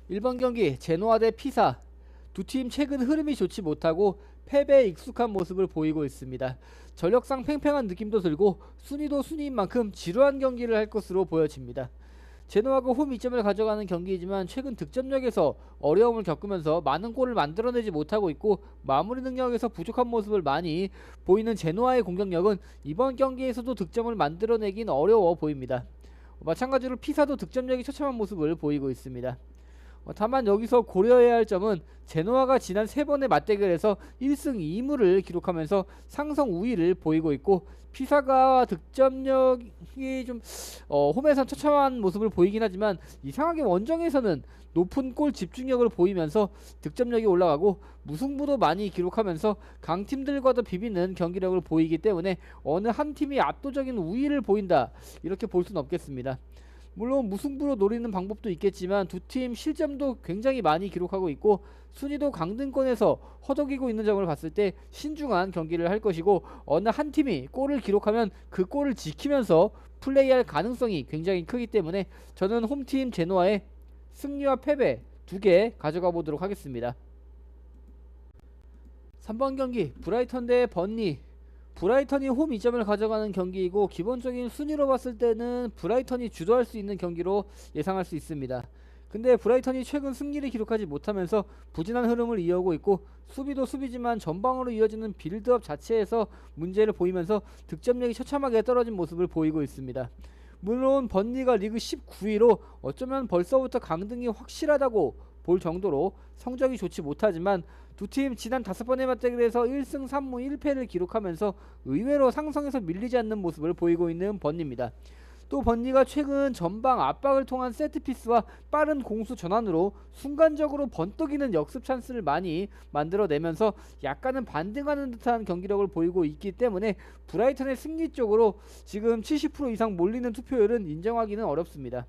1번 경기 제노아 대 피사. 두 팀 최근 흐름이 좋지 못하고 패배에 익숙한 모습을 보이고 있습니다. 전력상 팽팽한 느낌도 들고 순위도 순위인 만큼 지루한 경기를 할 것으로 보여집니다. 제노아가 홈 2점을 가져가는 경기이지만 최근 득점력에서 어려움을 겪으면서 많은 골을 만들어내지 못하고 있고 마무리 능력에서 부족한 모습을 많이 보이는 제노아의 공격력은 이번 경기에서도 득점을 만들어내긴 어려워 보입니다. 마찬가지로 피사도 득점력이 처참한 모습을 보이고 있습니다. 다만 여기서 고려해야 할 점은 제노아가 지난 3번의 맞대결에서 1승 2무를 기록하면서 상성 우위를 보이고 있고 피사가 득점력이 좀 홈에선 처참한 모습을 보이긴 하지만 이상하게 원정에서는 높은 골 집중력을 보이면서 득점력이 올라가고 무승부도 많이 기록하면서 강팀들과도 비비는 경기력을 보이기 때문에 어느 한 팀이 압도적인 우위를 보인다 이렇게 볼 수는 없겠습니다. 물론 무승부로 노리는 방법도 있겠지만 두 팀 실점도 굉장히 많이 기록하고 있고 순위도 강등권에서 허덕이고 있는 점을 봤을 때 신중한 경기를 할 것이고 어느 한 팀이 골을 기록하면 그 골을 지키면서 플레이할 가능성이 굉장히 크기 때문에 저는 홈팀 제노아의 승리와 패배 2개 가져가 보도록 하겠습니다. 3번 경기 브라이턴 대 번리. 브라이턴이 홈 2점을 가져가는 경기이고 기본적인 순위로 봤을 때는 브라이턴이 주도할 수 있는 경기로 예상할 수 있습니다. 근데 브라이턴이 최근 승리를 기록하지 못하면서 부진한 흐름을 이어오고 있고 수비도 수비지만 전방으로 이어지는 빌드업 자체에서 문제를 보이면서 득점력이 처참하게 떨어진 모습을 보이고 있습니다. 물론 번리가 리그 19위로 어쩌면 벌써부터 강등이 확실하다고 볼 정도로 성적이 좋지 못하지만 두 팀 지난 5번의 맞대결에서 1승 3무 1패를 기록하면서 의외로 상성에서 밀리지 않는 모습을 보이고 있는 번리입니다. 또 번리가 최근 전방 압박을 통한 세트피스와 빠른 공수 전환으로 순간적으로 번뜩이는 역습 찬스를 많이 만들어내면서 약간은 반등하는 듯한 경기력을 보이고 있기 때문에 브라이턴의 승리 쪽으로 지금 70% 이상 몰리는 투표율은 인정하기는 어렵습니다.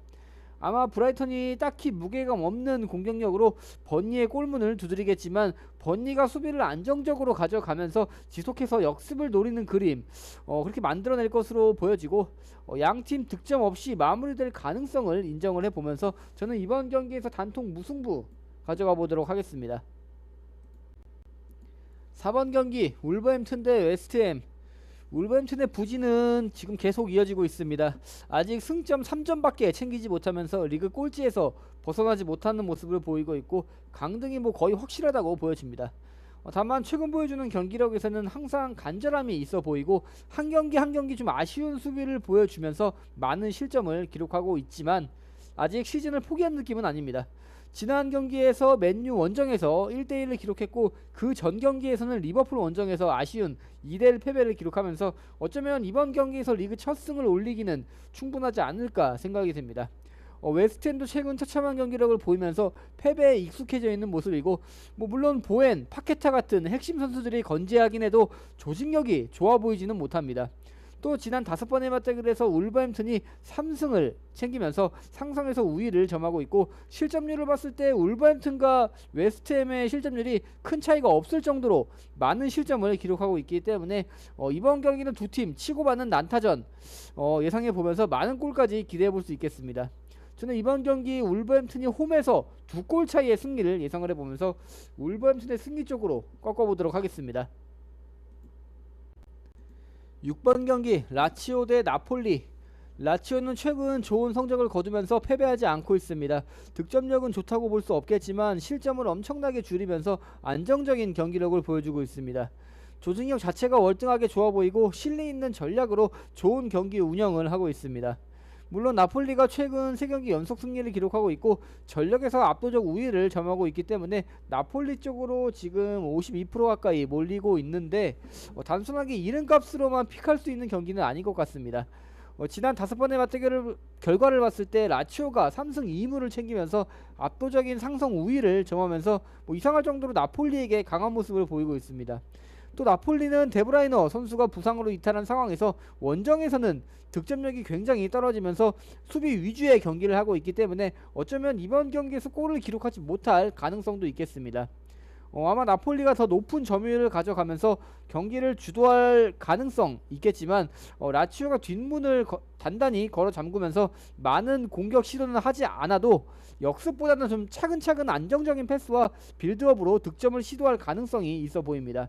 아마 브라이턴이 딱히 무게감 없는 공격력으로 번리의 골문을 두드리겠지만 번리가 수비를 안정적으로 가져가면서 지속해서 역습을 노리는 그림 그렇게 만들어낼 것으로 보여지고 양팀 득점 없이 마무리될 가능성을 인정을 해보면서 저는 이번 경기에서 단통 무승부 가져가 보도록 하겠습니다. 4번 경기 울버햄튼 대 웨스트햄. 울버햄튼의 부진은 지금 계속 이어지고 있습니다. 아직 승점 3점밖에 챙기지 못하면서 리그 꼴찌에서 벗어나지 못하는 모습을 보이고 있고 강등이 거의 확실하다고 보여집니다. 다만 최근 보여주는 경기력에서는 항상 간절함이 있어 보이고 한 경기 한 경기 좀 아쉬운 수비를 보여주면서 많은 실점을 기록하고 있지만 아직 시즌을 포기한 느낌은 아닙니다. 지난 경기에서 맨유 원정에서 1대1을 기록했고 그 전 경기에서는 리버풀 원정에서 아쉬운 2대1 패배를 기록하면서 어쩌면 이번 경기에서 리그 첫 승을 올리기는 충분하지 않을까 생각이 됩니다. 웨스트햄도 최근 처참한 경기력을 보이면서 패배에 익숙해져 있는 모습이고 물론 보엔, 파케타 같은 핵심 선수들이 건재하긴 해도 조직력이 좋아 보이지는 못합니다. 또 지난 5번의 맞대결에서 울버햄튼이 3승을 챙기면서 상성에서 우위를 점하고 있고 실점률을 봤을 때 울버햄튼과 웨스트햄의 실점률이 큰 차이가 없을 정도로 많은 실점을 기록하고 있기 때문에 이번 경기는 두 팀 치고받는 난타전 예상해보면서 많은 골까지 기대해볼 수 있겠습니다. 저는 이번 경기 울버햄튼이 홈에서 2골 차이의 승리를 예상을 해보면서 울버햄튼의 승리 쪽으로 꺾어보도록 하겠습니다. 6번 경기 라치오 대 나폴리. 라치오는 최근 좋은 성적을 거두면서 패배하지 않고 있습니다. 득점력은 좋다고 볼 수 없겠지만 실점을 엄청나게 줄이면서 안정적인 경기력을 보여주고 있습니다. 조직력 자체가 월등하게 좋아 보이고 실리 있는 전략으로 좋은 경기 운영을 하고 있습니다. 물론 나폴리가 최근 3경기 연속 승리를 기록하고 있고 전력에서 압도적 우위를 점하고 있기 때문에 나폴리 쪽으로 지금 52% 가까이 몰리고 있는데 단순하게 이름값으로만 픽할 수 있는 경기는 아닌 것 같습니다. 지난 5번의 맞대결 결과를 봤을 때 라치오가 3승 2무를 챙기면서 압도적인 상성 우위를 점하면서 이상할 정도로 나폴리에게 강한 모습을 보이고 있습니다. 또 나폴리는 데브라이너 선수가 부상으로 이탈한 상황에서 원정에서는 득점력이 굉장히 떨어지면서 수비 위주의 경기를 하고 있기 때문에 어쩌면 이번 경기에서 골을 기록하지 못할 가능성도 있겠습니다. 아마 나폴리가 더 높은 점유율을 가져가면서 경기를 주도할 가능성 있겠지만 라치오가 뒷문을 단단히 걸어 잠그면서 많은 공격 시도는 하지 않아도 역습보다는 좀 차근차근 안정적인 패스와 빌드업으로 득점을 시도할 가능성이 있어 보입니다.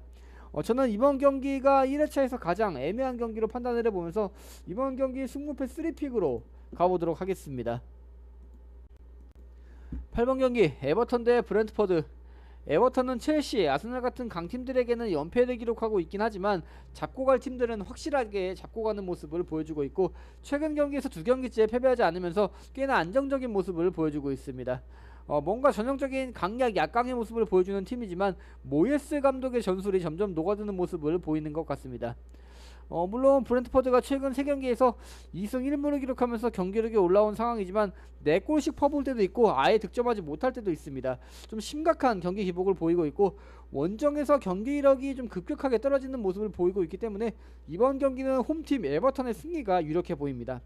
저는 이번 경기가 1회차에서 가장 애매한 경기로 판단을 해보면서 이번 경기 승무패 3픽으로 가보도록 하겠습니다. 8번 경기 에버턴 대 브랜트퍼드. 에버턴은 첼시, 아스날 같은 강팀들에게는 연패를 기록하고 있긴 하지만 잡고 갈 팀들은 확실하게 잡고 가는 모습을 보여주고 있고 최근 경기에서 2경기째 패배하지 않으면서 꽤나 안정적인 모습을 보여주고 있습니다. 뭔가 전형적인 강약 약강의 모습을 보여주는 팀이지만 모예스 감독의 전술이 점점 녹아드는 모습을 보이는 것 같습니다. 물론 브랜트퍼드가 최근 3경기에서 2승 1무를 기록하면서 경기력이 올라온 상황이지만 4골씩 퍼볼 때도 있고 아예 득점하지 못할 때도 있습니다. 좀 심각한 경기 기복을 보이고 있고 원정에서 경기력이 좀 급격하게 떨어지는 모습을 보이고 있기 때문에 이번 경기는 홈팀 에버턴의 승리가 유력해 보입니다.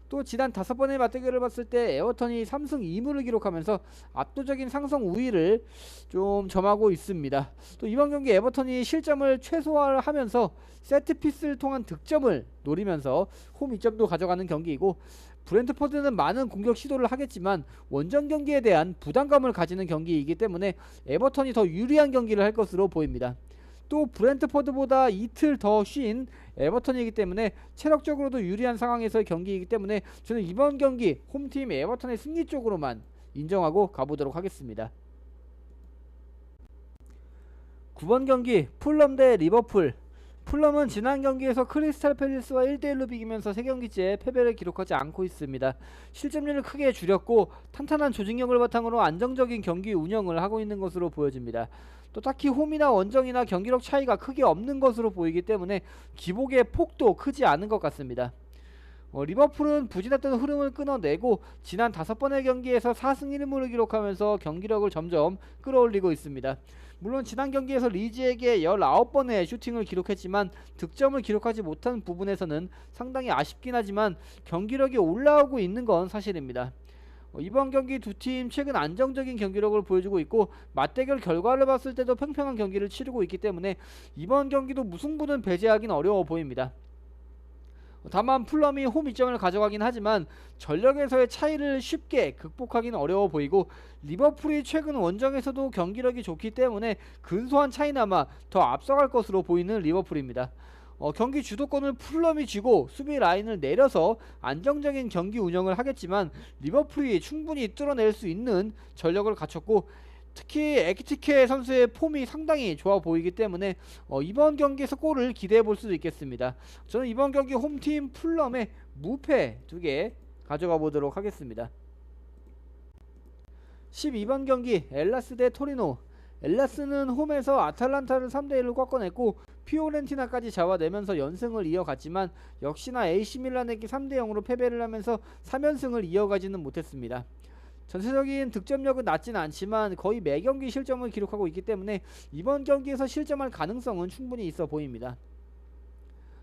또 지난 5번의 맞대결을 봤을 때 에버턴이 3승 2무를 기록하면서 압도적인 상성 우위를 좀 점하고 있습니다. 또 이번 경기 에버턴이 실점을 최소화하면서 세트피스를 통한 득점을 노리면서 홈 2점도 가져가는 경기이고 브랜트퍼드는 많은 공격 시도를 하겠지만 원정 경기에 대한 부담감을 가지는 경기이기 때문에 에버턴이 더 유리한 경기를 할 것으로 보입니다. 또 브랜트퍼드보다 이틀 더 쉰 에버턴이기 때문에 체력적으로도 유리한 상황에서의 경기이기 때문에 저는 이번 경기 홈팀 에버턴의 승리 쪽으로만 인정하고 가보도록 하겠습니다. 9번 경기 풀럼 대 리버풀. 풀럼은 지난 경기에서 크리스탈 팰리스와 1대1로 비기면서 3경기째 패배를 기록하지 않고 있습니다. 실점률을 크게 줄였고 탄탄한 조직력을 바탕으로 안정적인 경기 운영을 하고 있는 것으로 보여집니다. 또 딱히 홈이나 원정이나 경기력 차이가 크게 없는 것으로 보이기 때문에 기복의 폭도 크지 않은 것 같습니다. 리버풀은 부진했던 흐름을 끊어내고 지난 5번의 경기에서 4승 1무를 기록하면서 경기력을 점점 끌어올리고 있습니다. 물론 지난 경기에서 리즈에게 19번의 슈팅을 기록했지만 득점을 기록하지 못한 부분에서는 상당히 아쉽긴 하지만 경기력이 올라오고 있는 건 사실입니다. 이번 경기 두 팀 최근 안정적인 경기력을 보여주고 있고 맞대결 결과를 봤을 때도 팽팽한 경기를 치르고 있기 때문에 이번 경기도 무승부는 배제하긴 어려워 보입니다. 다만 풀럼이 홈 2점을 가져가긴 하지만 전력에서의 차이를 쉽게 극복하기는 어려워 보이고 리버풀이 최근 원정에서도 경기력이 좋기 때문에 근소한 차이나마 더 앞서갈 것으로 보이는 리버풀입니다. 경기 주도권을 풀럼이 쥐고 수비 라인을 내려서 안정적인 경기 운영을 하겠지만 리버풀이 충분히 뚫어낼 수 있는 전력을 갖췄고 특히 에키티케 선수의 폼이 상당히 좋아 보이기 때문에 이번 경기에서 골을 기대해 볼 수도 있겠습니다. 저는 이번 경기 홈팀 풀럼의 무패 2개 가져가 보도록 하겠습니다. 12번 경기 엘라스 대 토리노. 엘라스는 홈에서 아탈란타를 3대1로 꺾어냈고 피오렌티나까지 잡아내면서 연승을 이어갔지만 역시나 AC밀란에게 3대0으로 패배를 하면서 3연승을 이어가지는 못했습니다. 전체적인 득점력은 낮지는 않지만 거의 매경기 실점을 기록하고 있기 때문에 이번 경기에서 실점할 가능성은 충분히 있어 보입니다.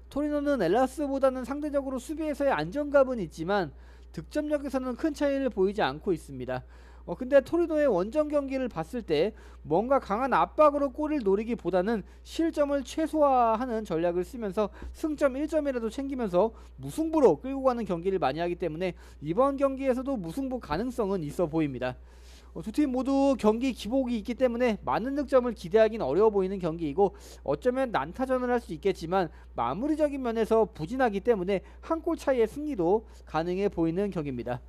토리노는 엘라스보다는 상대적으로 수비에서의 안정감은 있지만 득점력에서는 큰 차이를 보이지 않고 있습니다. 근데 토리노의 원정 경기를 봤을 때 뭔가 강한 압박으로 골을 노리기보다는 실점을 최소화하는 전략을 쓰면서 승점 1점이라도 챙기면서 무승부로 끌고 가는 경기를 많이 하기 때문에 이번 경기에서도 무승부 가능성은 있어 보입니다. 두 팀 모두 경기 기복이 있기 때문에 많은 득점을 기대하기는 어려워 보이는 경기이고 어쩌면 난타전을 할 수 있겠지만 마무리적인 면에서 부진하기 때문에 한 골 차이의 승리도 가능해 보이는 경기입니다.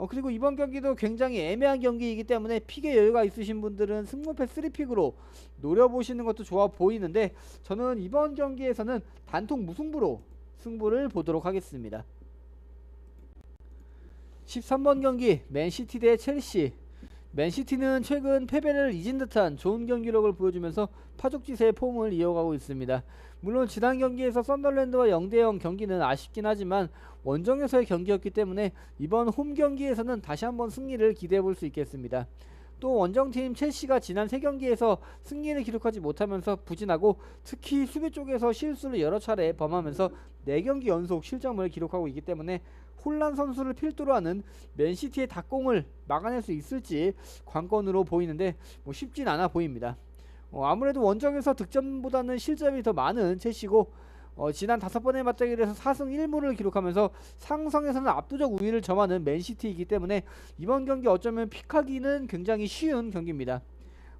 그리고 이번 경기도 굉장히 애매한 경기이기 때문에 픽의 여유가 있으신 분들은 승무패 3픽으로 노려보시는 것도 좋아 보이는데 저는 이번 경기에서는 단통 무승부로 승부를 보도록 하겠습니다. 13번 경기 맨시티 대 첼시. 맨시티는 최근 패배를 잊은 듯한 좋은 경기력을 보여주면서 파죽지세의 폼을 이어가고 있습니다. 물론 지난 경기에서 썬더랜드와 0대0 경기는 아쉽긴 하지만 원정에서의 경기였기 때문에 이번 홈 경기에서는 다시 한번 승리를 기대해 볼 수 있겠습니다. 또 원정팀 첼시가 지난 3경기에서 승리를 기록하지 못하면서 부진하고 특히 수비 쪽에서 실수를 여러 차례 범하면서 4경기 연속 실점을 기록하고 있기 때문에 홀란 선수를 필두로 하는 맨시티의 닭공을 막아낼 수 있을지 관건으로 보이는데 쉽진 않아 보입니다. 아무래도 원정에서 득점보다는 실점이 더 많은 첼시고 지난 5번의 맞대결에서 4승 1무를 기록하면서 상성에서는 압도적 우위를 점하는 맨시티이기 때문에 이번 경기 어쩌면 픽하기는 굉장히 쉬운 경기입니다.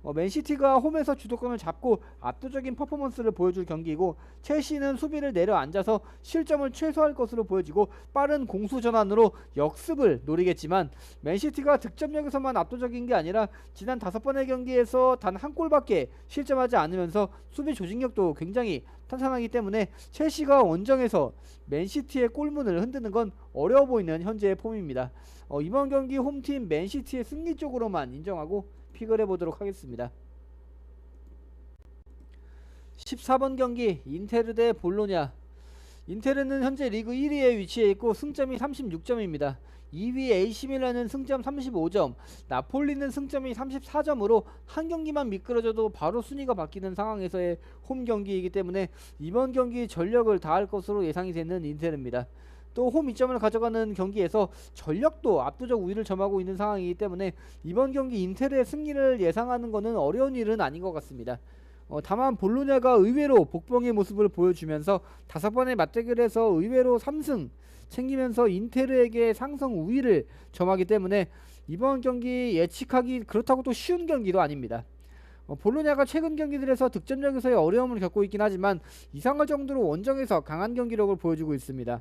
맨시티가 홈에서 주도권을 잡고 압도적인 퍼포먼스를 보여줄 경기이고 첼시는 수비를 내려앉아서 실점을 최소화할 것으로 보여지고 빠른 공수 전환으로 역습을 노리겠지만 맨시티가 득점력에서만 압도적인 게 아니라 지난 5번의 경기에서 단 한 골밖에 실점하지 않으면서 수비 조직력도 굉장히 탄탄하기 때문에 첼시가 원정에서 맨시티의 골문을 흔드는 건 어려워 보이는 현재의 폼입니다. 이번 경기 홈팀 맨시티의 승리 쪽으로만 인정하고 픽을 해보도록 하겠습니다. 14번 경기 인테르 대 볼로냐. 인테르는 현재 리그 1위에 위치해 있고 승점이 36점입니다. 2위 AC밀란은 승점 35점, 나폴리는 승점이 34점으로 한 경기만 미끄러져도 바로 순위가 바뀌는 상황에서의 홈 경기이기 때문에 이번 경기 전력을 다할 것으로 예상이 되는 인테르입니다. 또 홈 2점을 가져가는 경기에서 전력도 압도적 우위를 점하고 있는 상황이기 때문에 이번 경기 인테르의 승리를 예상하는 것은 어려운 일은 아닌 것 같습니다. 다만 볼로냐가 의외로 복병의 모습을 보여주면서 5번의 맞대결에서 의외로 3승 챙기면서 인테르에게 상성 우위를 점하기 때문에 이번 경기 예측하기 그렇다고 또 쉬운 경기도 아닙니다. 볼로냐가 최근 경기들에서 득점력에서의 어려움을 겪고 있긴 하지만 이상할 정도로 원정에서 강한 경기력을 보여주고 있습니다.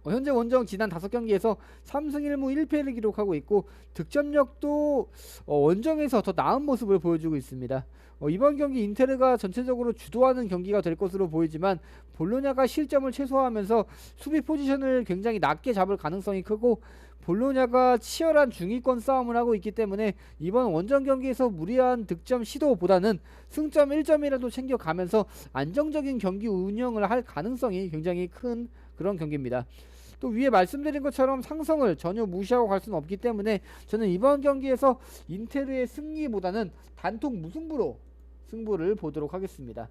현재 원정 지난 5경기에서 3승 1무 1패를 기록하고 있고 득점력도 원정에서 더 나은 모습을 보여주고 있습니다. 이번 경기 인테르가 전체적으로 주도하는 경기가 될 것으로 보이지만 볼로냐가 실점을 최소화하면서 수비 포지션을 굉장히 낮게 잡을 가능성이 크고 볼로냐가 치열한 중위권 싸움을 하고 있기 때문에 이번 원정 경기에서 무리한 득점 시도보다는 승점 1점이라도 챙겨가면서 안정적인 경기 운영을 할 가능성이 굉장히 큰 그런 경기입니다. 또 위에 말씀드린 것처럼 상성을 전혀 무시하고 갈 수는 없기 때문에 저는 이번 경기에서 인테르의 승리보다는 단통 무승부로 승부를 보도록 하겠습니다.